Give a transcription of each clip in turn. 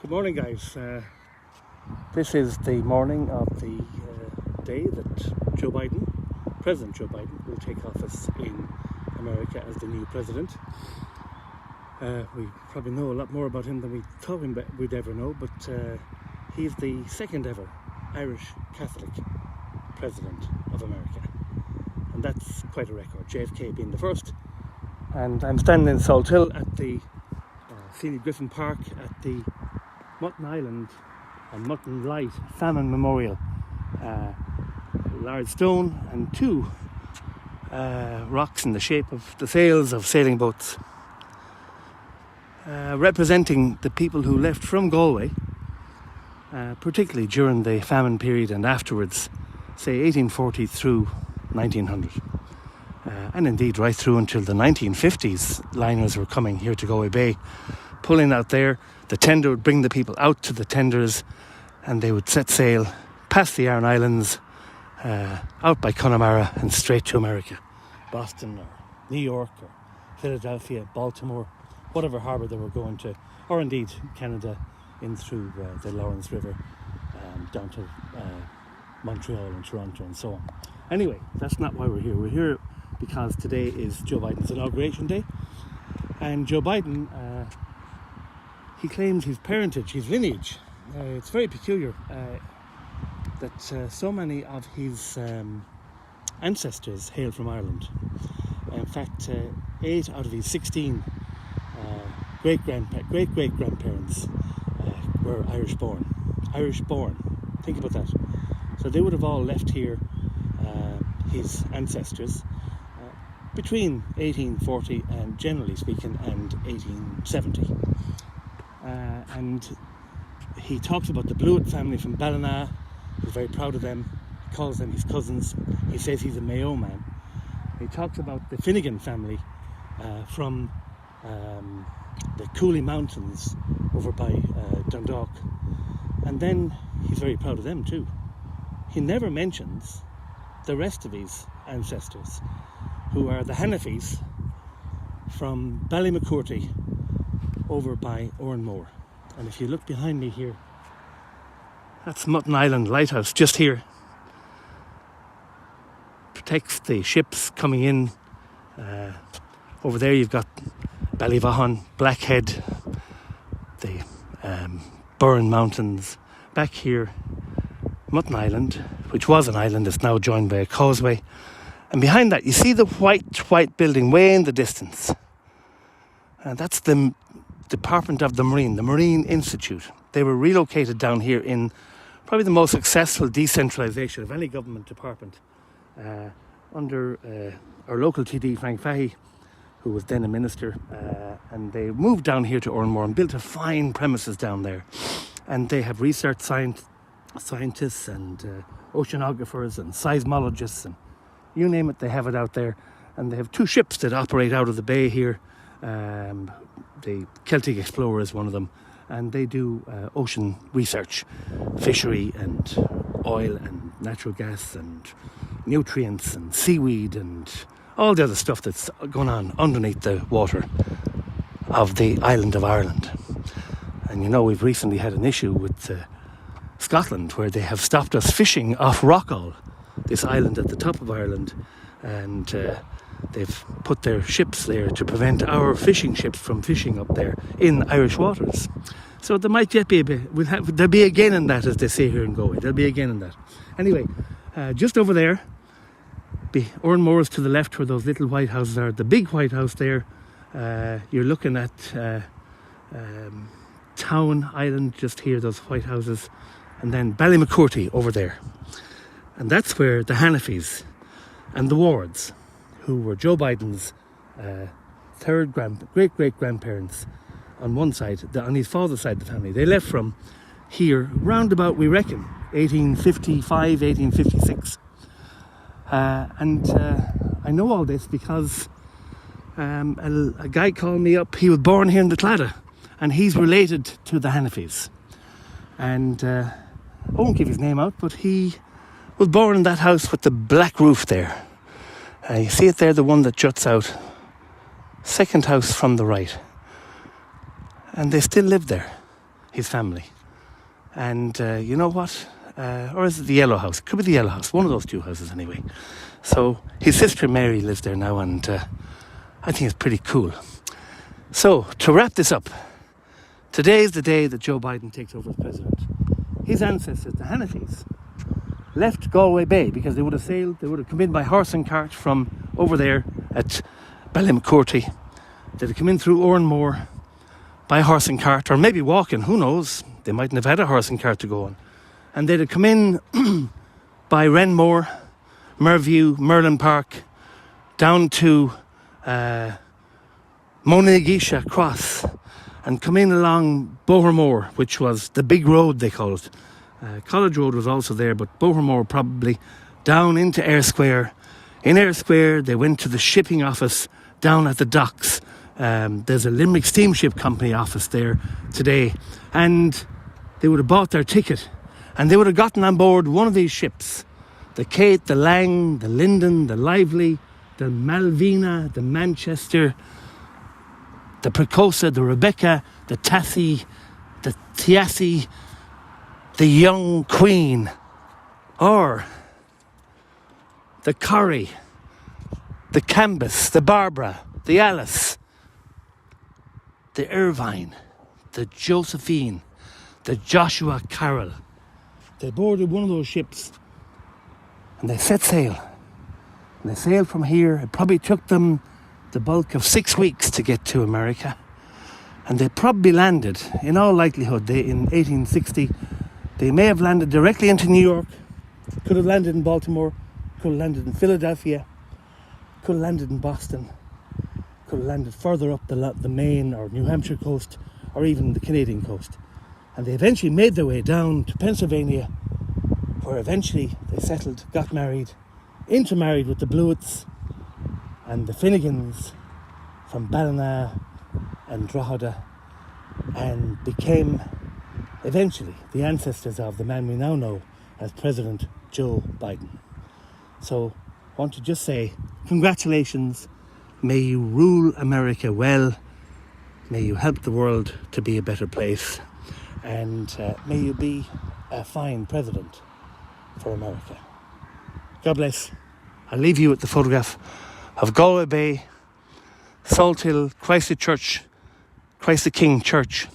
Good morning, guys. This is the morning of the day that President Joe Biden, will take office in America as the new president. We probably know a lot more about him than we thought we'd ever know, but he's the second ever Irish Catholic president of America. And that's quite a record, JFK being the first. And I'm standing in Salthill at the Sealy Griffin Park at the Mutton Island and Mutton Light Famine Memorial. Large stone and two rocks in the shape of the sails of sailing boats, representing the people who left from Galway, particularly during the famine period and afterwards, say 1840 through 1900. And indeed right through until the 1950s, liners were coming here to Galway Bay, pulling out there. The tender would bring the people out to the tenders, and they would set sail past the Aran Islands, out by Connemara and straight to America. Boston or New York or Philadelphia, Baltimore, whatever harbour they were going to, or indeed Canada in through the Lawrence River, down to Montreal and Toronto and so on. Anyway, that's not why we're here. We're here because today is Joe Biden's inauguration day, and Joe Biden, he claims his parentage, his lineage. It's very peculiar that so many of his ancestors hail from Ireland. In fact, 8 out of his 16 great-great-grandparents were Irish born. Think about that. So they would have all left here, his ancestors, between 1840 and, generally speaking, and 1870. And he talks about the Blewett family from Ballina. He's very proud of them. He calls them his cousins. He says he's a Mayo man. He talks about the Finnegan family from the Cooley Mountains over by Dundalk. And then he's very proud of them too. He never mentions the rest of his ancestors, who are the Hanafis from Ballymacurty over by Oranmore. And if you look behind me here, that's Mutton Island Lighthouse, just here. Protects the ships coming in. Over there you've got Ballyvaughan, Blackhead, the Burren Mountains. Back here, Mutton Island, which was an island, is now joined by a causeway. And behind that, you see the white building way in the distance. And that's the Department of the Marine Institute. They were relocated down here in probably the most successful decentralisation of any government department, under our local TD, Frank Fahey, who was then a minister, and they moved down here to Oranmore and built a fine premises down there. And they have research scientists and oceanographers and seismologists, and you name it, they have it out there. And they have 2 ships that operate out of the bay here. The Celtic Explorer is one of them, and they do ocean research, fishery and oil and natural gas and nutrients and seaweed and all the other stuff that's going on underneath the water of the island of Ireland. And you know, we've recently had an issue with Scotland, where they have stopped us fishing off Rockall, this island at the top of Ireland, and they've put their ships there to prevent our fishing ships from fishing up there in Irish waters. So there might yet be a bit, there'll be again in that, as they say here in Galway. There'll be again in that. Anyway, just over there, Oranmore is to the left where those little white houses are. The big white house there, you're looking at Town Island, just here, those white houses. And then Ballymacurty over there. And that's where the Hanafis and the Wards, who were Joe Biden's great-great-grandparents on one side, on his father's side of the family. They left from here round about, we reckon, 1855, 1856. And I know all this because a guy called me up. He was born here in the Claddagh, and he's related to the Hanafis. And I won't give his name out, but he was born in that house with the black roof there. You see it there, the one that juts out. Second house from the right. And they still live there. his family. And you know what? Or is it the Yellow House? Could be the Yellow House. One of those two houses anyway. So his sister Mary lives there now, and I think it's pretty cool. So to wrap this up, today is the day that Joe Biden takes over as president. His ancestors, the Hannathys, left Galway Bay because they would have come in by horse and cart from over there at Ballymacorty. They'd have come in through Oranmore by horse and cart, or maybe walking, who knows? They mightn't have had a horse and cart to go on. And they'd have come in by Renmore, Merview, Merlin Park, down to Monagisha Cross, and come in along Bohermore, which was the big road they called it. College Road was also there, but Bohermore probably, down into Eyre Square. In Eyre Square, they went to the shipping office down at the docks. There's a Limerick Steamship Company office there today, and they would have bought their ticket, and they would have gotten on board one of these ships. The Kate, the Lang, the Linden, the Lively, the Malvina, the Manchester, the Precosa, the Rebecca, the Tassie, the Tiassie, the Young Queen, or the Corrie, the Cambus, the Barbara, the Alice, the Irvine, the Josephine, the Joshua Carroll. They boarded one of those ships and they set sail. And they sailed from here. It probably took them the bulk of 6 weeks to get to America. And they probably landed, in all likelihood, in 1860. They may have landed directly into New York, could have landed in Baltimore, could have landed in Philadelphia, could have landed in Boston, could have landed further up the Maine or New Hampshire coast, or even the Canadian coast. And they eventually made their way down to Pennsylvania, where eventually they settled, got married, intermarried with the Blewitts and the Finnegans from Ballina and Drogheda, and became eventually the ancestors of the man we now know as President Joe Biden. So I want to just say congratulations. May you rule America well. May you help the world to be a better place. And may you be a fine president for America. God bless. I'll leave you with the photograph of Galway Bay, Salthill, Christ the King Church,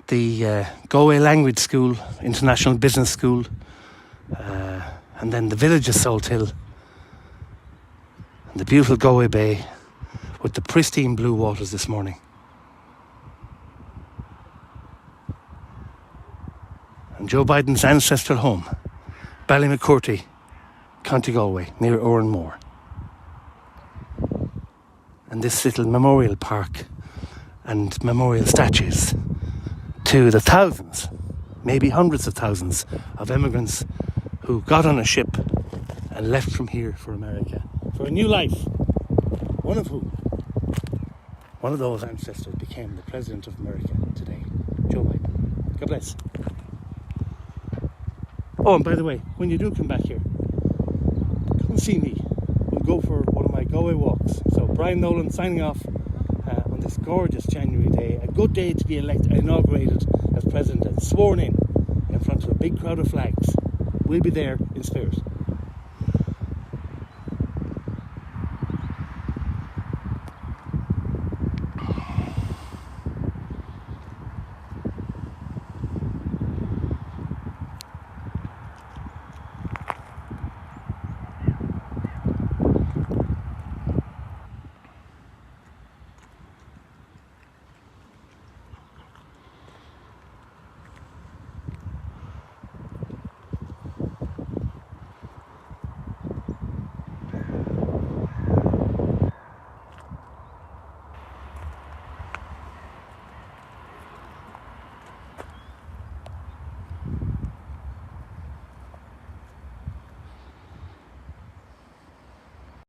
the Galway Language School, International Business School, and then the village of Salthill, and the beautiful Galway Bay with the pristine blue waters this morning. And Joe Biden's ancestral home, Ballymacorty, County Galway, near Oranmore. And this little memorial park and memorial statues to the thousands, maybe hundreds of thousands of immigrants who got on a ship and left from here for America for a new life. One of those ancestors became the President of America today, Joe Biden. God bless. Oh, and by the way, when you do come back here, come see me. We'll go for one of my Galway walks. So Brian Nolan signing off on this gorgeous January day. A good day to be inaugurated as president and sworn in front of a big crowd of flags. We'll be there in spirit.